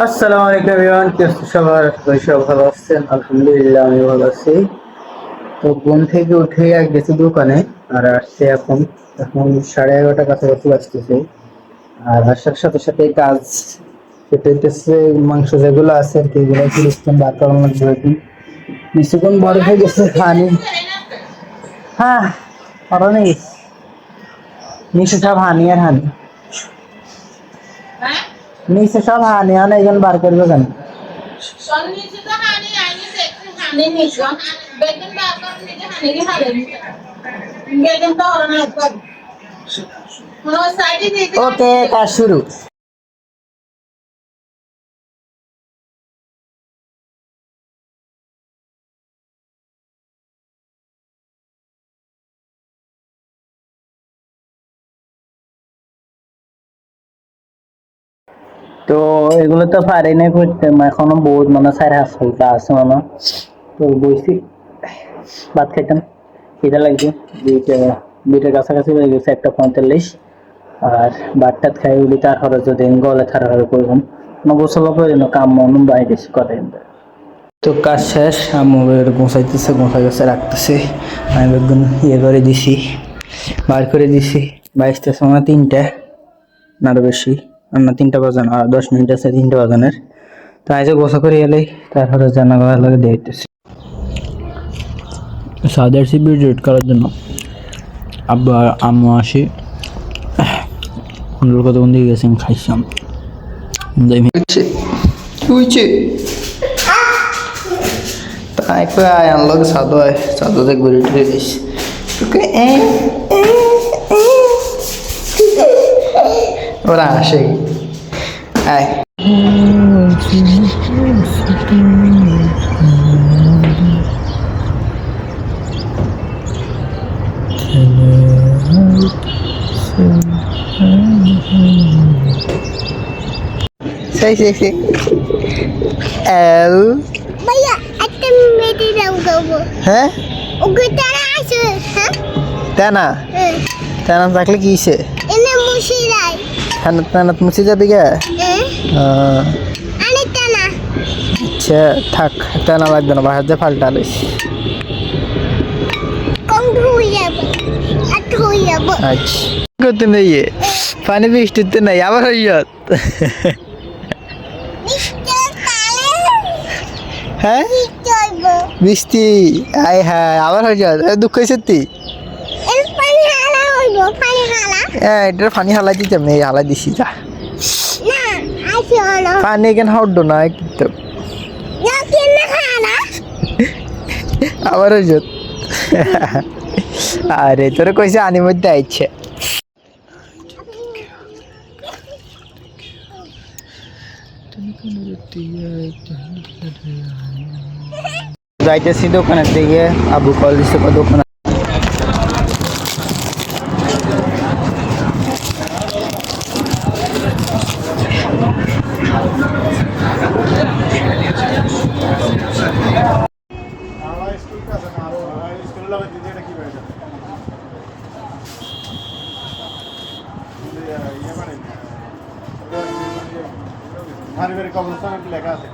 আসসালামু আলাইকুম এভরিওয়ান, কি অবস্থা সবার? সবাই ভালো আছেন? আলহামদুলিল্লাহ, আমি ভালো আছি। তো ঘুম থেকে উঠে গেছি দোকানে, আর আসছে এখন এখন 11:30 কাছাকাছি আসতেছে। আর আসার সাথে সাথে কাজ সেটা হইতেছে মাংস যেগুলো আছে আর কি, এগুলো ফিলিস্তিন ভাত করানো লাগবে আর কি। কিছুক্ষণ বড় হয়ে গেছে খানি। হ্যাঁ, পরো নেই নিচে সব হানি আর হানি, নিচে সব হানি আর একজন বার করবে কেন? ওকে, কাজ শুরু। তো এগুলো তো পারি না করতে, এখনো বহুত মানে 4 হাত আছে মানে। তো বইছি ভাত খাইতাম, খিদা লাগবে। দুইটা দুইটার কাছাকাছি হয়ে গেছে, 1:45। আর ভাত টাত খাই উঠি, তারপরে যদি গলে থারা করলাম গোসল করে কাম মন বাইরে কথা। তো কাজ শেষ, আম্মু গোছাইতেছে, গোছা গেছে রাখতেছে। আমি বেগুন করে দিছি, বার করে দিছি। বাইশটার সময় 3টা, না আরো বেশি, না 3টা বাজানো, আর 10 মিনিট আছে 3টা বাজানের। তো আজ গোসা করে এলেই তারপরে জানা লাগে দিয়ে দিতেছি। সাদের সিবি রেড করার জন্য আব্বা আম্মু আসি কত বন্ধু গেছেন, খাইছিলাম। তাই কই আয় আনলো সাদু, আয় সাদু দেখ ঘুরে টুরে দিস তোকে। ওরা আসে, আয়। সেই সেই সেই এল ভাইয়া একটা মেয়েটি নাম গাবো। হ্যাঁ, ওকে তারা আছে। হ্যাঁ, তেনা তেনা থাকলে কি হইছে? এনে মুশিরাই। তেনা তেনা মুছে যাবি গে? আরে তানা আচ্ছা থাক, তেনা লাগবে না, বাহার দিয়ে পাল্টা লইস। কম ধুই যাব, আর ধুই যাব। আচ্ছা করতে নেই, পানি বৃষ্টিতে নাই আবার হইয়ত। হ্যাঁ, বৃষ্টি আয় হ্যাঁ আবার হইয়ত, দুঃখ হয়েছে তুই। পানি হালা হইব, পানি হালা। এটার পানি হালাই দিতাম না, হালাই দিছি যা। না আসি হলো পানি এখানে হড্ড না কিন্তু, না কেন হালা। আবার হইয়ত। আরে তোরে কইছে আনি মধ্যে আইছে। যাইতেছি দোকানের দিকে, আবু কল দিচ্ছে দোকানে। পারিবারিক অবস্থান লেখা আছে।